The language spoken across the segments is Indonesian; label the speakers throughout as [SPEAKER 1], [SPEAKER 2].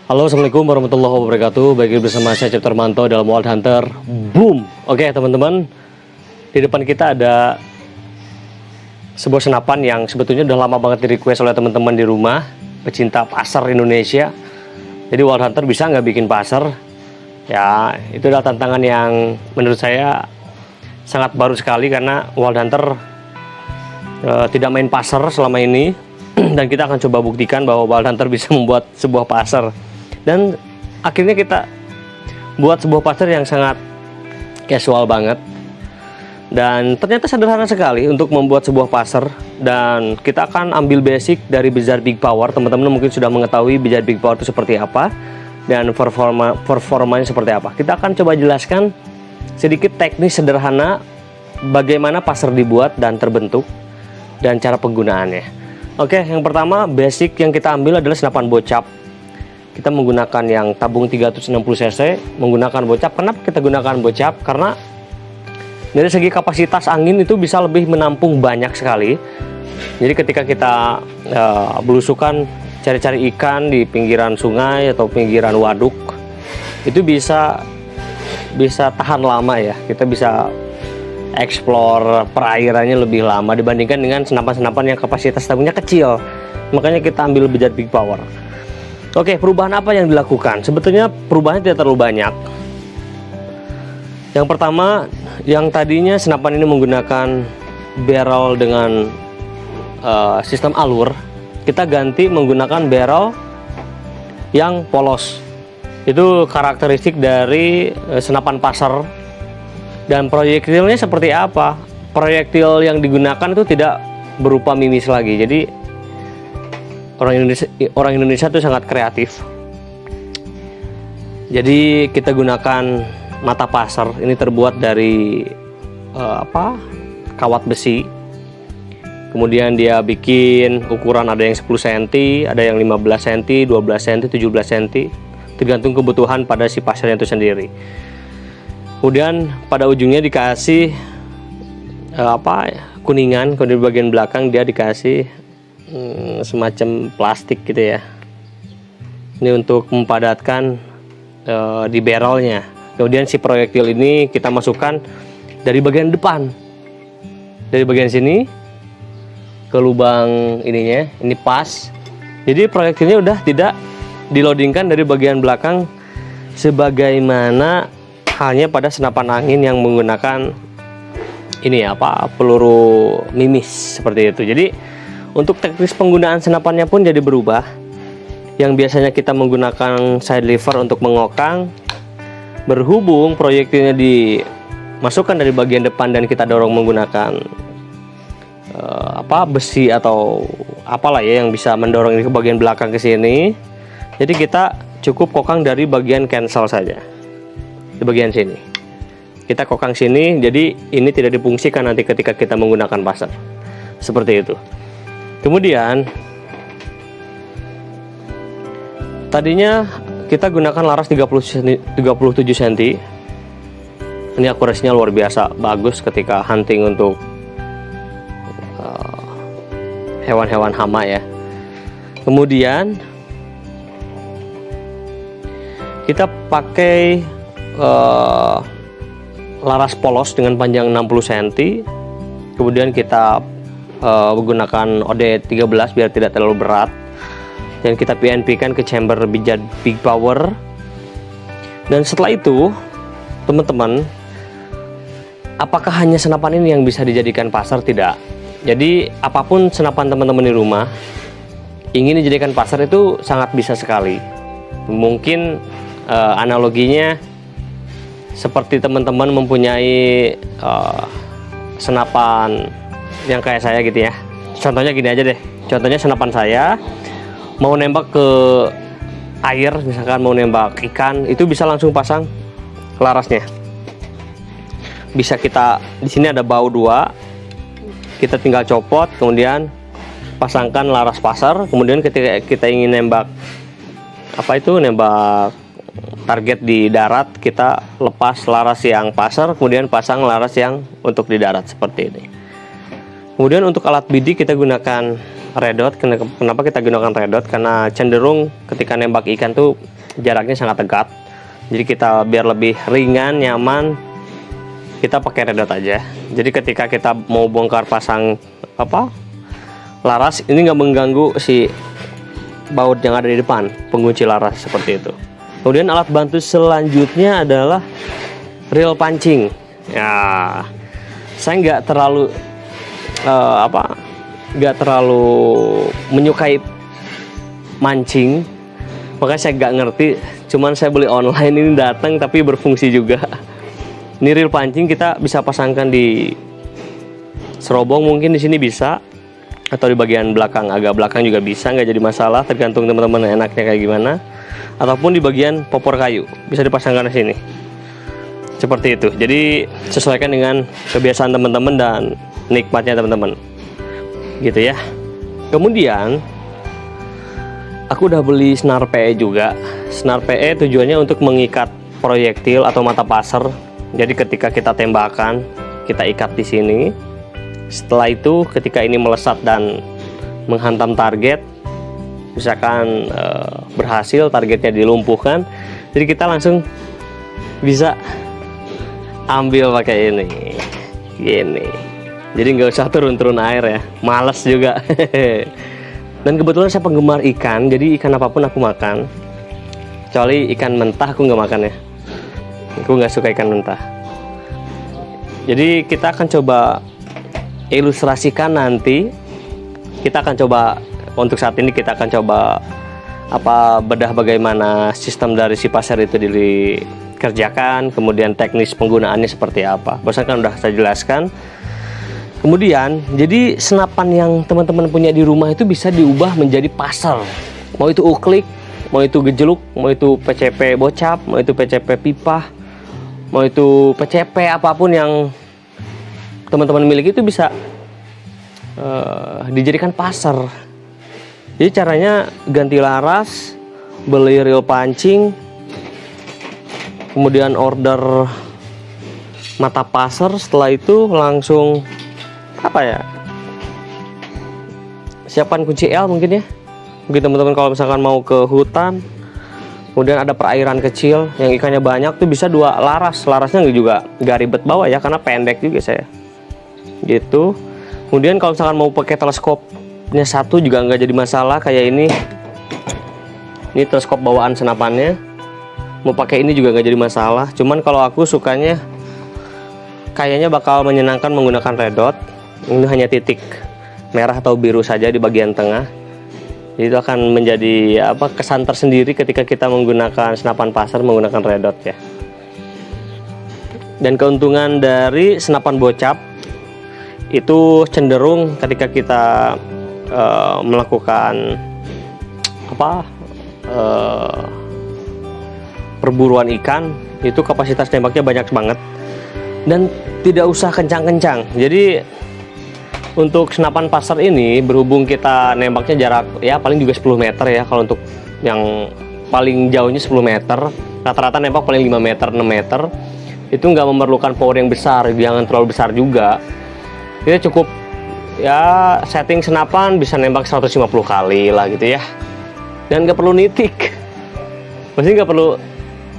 [SPEAKER 1] Halo, assalamualaikum warahmatullahi wabarakatuh. Bagi bersama saya Cipto Hermanto dalam Wild Hunter. Boom. Oke teman-teman, di depan kita ada sebuah senapan yang sebetulnya udah lama banget di request oleh teman-teman di rumah, pecinta pasar Indonesia. Jadi Wild Hunter bisa nggak bikin pasar? Ya, itu adalah tantangan yang menurut saya sangat baru sekali, karena Wild Hunter tidak main pasar selama ini. Dan kita akan coba buktikan bahwa Wild Hunter bisa membuat sebuah pasar. Dan akhirnya kita buat sebuah pasar yang sangat casual banget. Dan ternyata sederhana sekali untuk membuat sebuah pasar. Dan kita akan ambil basic dari Bizarre Big Power. Teman-teman mungkin sudah mengetahui Bizarre Big Power itu seperti apa dan performanya seperti apa. Kita akan coba jelaskan sedikit teknis sederhana bagaimana pasar dibuat dan terbentuk dan cara penggunaannya. Oke, yang pertama basic yang kita ambil adalah senapan bocap. Kita menggunakan yang tabung 360 cc, menggunakan bocap. Kenapa kita gunakan bocap? Karena dari segi kapasitas angin itu bisa lebih menampung banyak sekali. Jadi ketika kita belusukan cari-cari ikan di pinggiran sungai atau pinggiran waduk, itu bisa tahan lama ya. Kita bisa explore perairannya lebih lama dibandingkan dengan senapan-senapan yang kapasitas tabungnya kecil. Makanya kita ambil Bizarre Big Power. Oke, perubahan apa yang dilakukan? Sebetulnya perubahannya tidak terlalu banyak. Yang pertama, yang tadinya senapan ini menggunakan barrel dengan sistem alur, kita ganti menggunakan barrel yang polos. Itu karakteristik dari senapan pasar. Dan proyektilnya seperti apa? Proyektil yang digunakan itu tidak berupa mimis lagi. Jadi orang Indonesia itu sangat kreatif. Jadi kita gunakan mata pasar. Ini terbuat dari kawat besi. Kemudian dia bikin ukuran, ada yang 10 cm, ada yang 15 cm, 12 cm, 17 cm, tergantung kebutuhan pada si pasarnya itu sendiri. Kemudian pada ujungnya dikasih kuningan. Kalau di bagian belakang dia dikasih semacam plastik gitu ya. Ini untuk mempadatkan di barrelnya. Kemudian si proyektil ini kita masukkan dari bagian depan, dari bagian sini ke lubang ininya. Ini pas. Jadi proyektilnya udah tidak dilodingkan dari bagian belakang sebagaimana halnya pada senapan angin yang menggunakan peluru mimis seperti itu. Jadi untuk teknis penggunaan senapannya pun jadi berubah. Yang biasanya kita menggunakan side lever untuk mengokang, berhubung proyektilnya dimasukkan dari bagian depan dan kita dorong menggunakan besi atau apalah ya yang bisa mendorong ini ke bagian belakang ke sini. Jadi kita cukup kokang dari bagian cancel saja. Di bagian sini kita kokang sini, jadi ini tidak difungsikan nanti ketika kita menggunakan pasar seperti itu. Kemudian tadinya kita gunakan laras 37 cm. Ini akurasinya luar biasa bagus ketika hunting untuk hewan-hewan hama ya. Kemudian kita pakai laras polos dengan panjang 60 cm. Kemudian kita menggunakan OD13 biar tidak terlalu berat, dan kita PNP kan ke chamber Bizarre Big Power. Dan setelah itu teman-teman, apakah hanya senapan ini yang bisa dijadikan pasar? Tidak. Jadi apapun senapan teman-teman di rumah ingin dijadikan pasar itu sangat bisa sekali. Mungkin analoginya seperti teman-teman mempunyai senapan yang kayak saya gitu ya. Contohnya gini aja deh. Contohnya senapan saya mau nembak ke air, misalkan mau nembak ikan, itu bisa langsung pasang larasnya. Bisa kita di sini ada bau 2. Kita tinggal copot, kemudian pasangkan laras pasar. Kemudian ketika kita ingin nembak nembak target di darat, kita lepas laras yang pasar, kemudian pasang laras yang untuk di darat seperti ini. Kemudian untuk alat bidik kita gunakan redot. Kenapa kita gunakan redot? Karena cenderung ketika nembak ikan tuh jaraknya sangat dekat. Jadi kita biar lebih ringan, nyaman, kita pakai redot aja. Jadi ketika kita mau bongkar pasang laras, ini nggak mengganggu si baut yang ada di depan, pengunci laras seperti itu. Kemudian alat bantu selanjutnya adalah reel pancing. Ya, saya nggak terlalu menyukai mancing, makanya saya nggak ngerti. Cuman saya beli online, ini datang tapi berfungsi juga. Ini reel pancing kita bisa pasangkan di serobong, mungkin di sini bisa, atau di bagian belakang, agak belakang juga bisa, nggak jadi masalah, tergantung teman-teman enaknya kayak gimana. Ataupun di bagian popor kayu bisa dipasangkan di sini. Seperti itu. Jadi sesuaikan dengan kebiasaan teman-teman dan nikmatnya teman-teman. Gitu ya. Kemudian aku udah beli senar PE juga. Senar PE tujuannya untuk mengikat proyektil atau mata pasar. Jadi ketika kita tembakan, kita ikat di sini. Setelah itu ketika ini melesat dan menghantam target, misalkan berhasil, targetnya dilumpuhkan, jadi kita langsung bisa ambil pakai ini gini. Jadi nggak usah turun-turun air ya, males juga. Dan kebetulan saya penggemar ikan, jadi ikan apapun aku makan, kecuali ikan mentah aku nggak makan ya. Aku nggak suka ikan mentah. Jadi kita akan coba ilustrasikan nanti. Kita akan coba, untuk saat ini kita akan coba bedah bagaimana sistem dari si pasar itu dikerjakan, kemudian teknis penggunaannya seperti apa. Barusan kan udah saya jelaskan. Kemudian, jadi senapan yang teman-teman punya di rumah itu bisa diubah menjadi pasar. Mau itu uklik, mau itu gejeluk, mau itu PCP bocap, mau itu PCP pipa, mau itu PCP apapun yang teman-teman miliki itu bisa dijadikan pasar. Jadi caranya ganti laras, beli reel pancing, kemudian order mata pasar. Setelah itu langsung siapkan kunci L mungkin ya. Mungkin teman-teman kalau misalkan mau ke hutan, kemudian ada perairan kecil yang ikannya banyak tuh bisa 2 laras. Larasnya juga nggak ribet bawa ya, karena pendek juga saya. Gitu. Kemudian kalau misalkan mau pakai teleskopnya 1 juga nggak jadi masalah, kayak ini. Ini teleskop bawaan senapannya. Mau pakai ini juga nggak jadi masalah. Cuman kalau aku sukanya kayaknya bakal menyenangkan menggunakan redot. Ini hanya titik merah atau biru saja di bagian tengah. Itu akan menjadi kesan tersendiri ketika kita menggunakan senapan pasar menggunakan redot ya. Dan keuntungan dari senapan bocap itu cenderung ketika kita melakukan perburuan ikan, itu kapasitas tembaknya banyak banget dan tidak usah kencang-kencang. Jadi untuk senapan pasar ini, berhubung kita nembaknya jarak ya paling juga 10 meter ya. Kalau untuk yang paling jauhnya 10 meter, rata-rata nembak paling 5 meter, 6 meter. Itu nggak memerlukan power yang besar, jangan terlalu besar juga. Kita cukup ya setting senapan bisa nembak 150 kali lah gitu ya. Dan nggak perlu nitik. Maksudnya nggak perlu.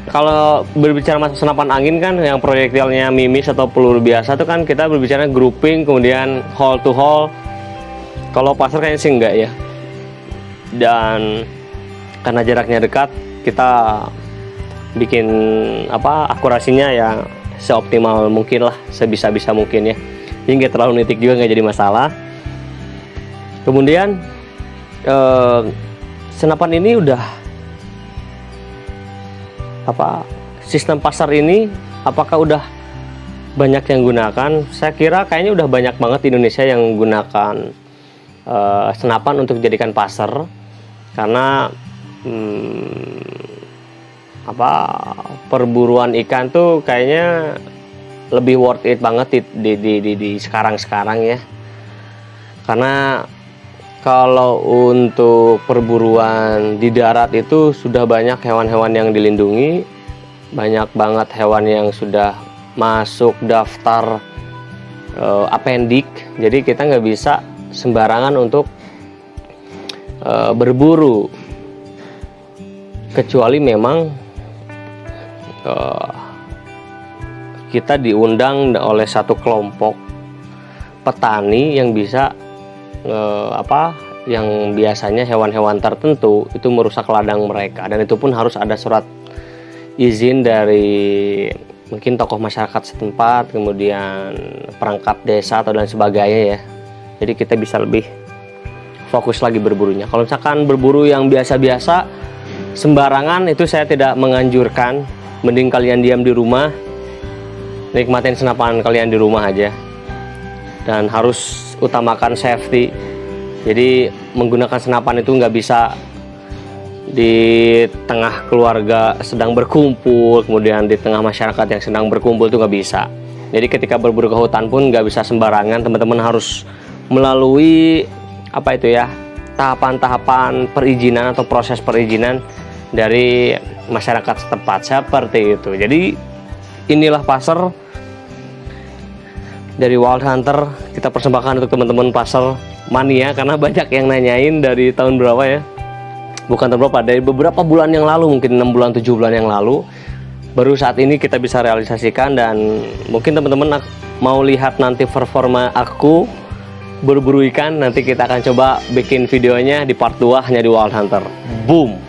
[SPEAKER 1] Kalau berbicara masalah senapan angin kan yang proyektilnya mimis atau peluru biasa itu kan kita berbicara grouping, kemudian hole to hole. Kalau pasar kayaknya sih enggak ya. Dan karena jaraknya dekat, kita bikin akurasinya ya seoptimal mungkin lah, sebisa-bisa mungkin ya. Jadi nggak terlalu nitik juga, nggak jadi masalah. Kemudian senapan ini udah sistem pasar ini apakah udah banyak yang gunakan? Saya kira kayaknya udah banyak banget di Indonesia yang gunakan senapan untuk dijadikan pasar, karena perburuan ikan tuh kayaknya lebih worth it banget di sekarang ya. Karena kalau untuk perburuan di darat itu sudah banyak hewan-hewan yang dilindungi, banyak banget hewan yang sudah masuk daftar apendik. Jadi kita nggak bisa sembarangan untuk berburu, kecuali memang kita diundang oleh satu kelompok petani yang bisa yang biasanya hewan-hewan tertentu itu merusak ladang mereka, dan itu pun harus ada surat izin dari mungkin tokoh masyarakat setempat, kemudian perangkat desa atau dan sebagainya ya. Jadi kita bisa lebih fokus lagi berburunya. Kalau misalkan berburu yang biasa-biasa sembarangan, itu saya tidak menganjurkan. Mending kalian diam di rumah, nikmatin senapan kalian di rumah aja, dan harus utamakan safety. Jadi menggunakan senapan itu nggak bisa di tengah keluarga sedang berkumpul, kemudian di tengah masyarakat yang sedang berkumpul, itu nggak bisa. Jadi ketika berburu ke hutan pun nggak bisa sembarangan, teman-teman harus melalui tahapan-tahapan perizinan atau proses perizinan dari masyarakat setempat seperti itu. Jadi inilah pasar dari Wild Hunter, kita persembahkan untuk teman-teman pasar mania, karena banyak yang nanyain dari tahun berapa ya, bukan tahun berapa, dari beberapa bulan yang lalu, mungkin 6 bulan 7 bulan yang lalu, baru saat ini kita bisa realisasikan. Dan mungkin teman-teman mau lihat nanti performa aku berburu ikan, nanti kita akan coba bikin videonya di part 2 hanya di Wild Hunter. Boom.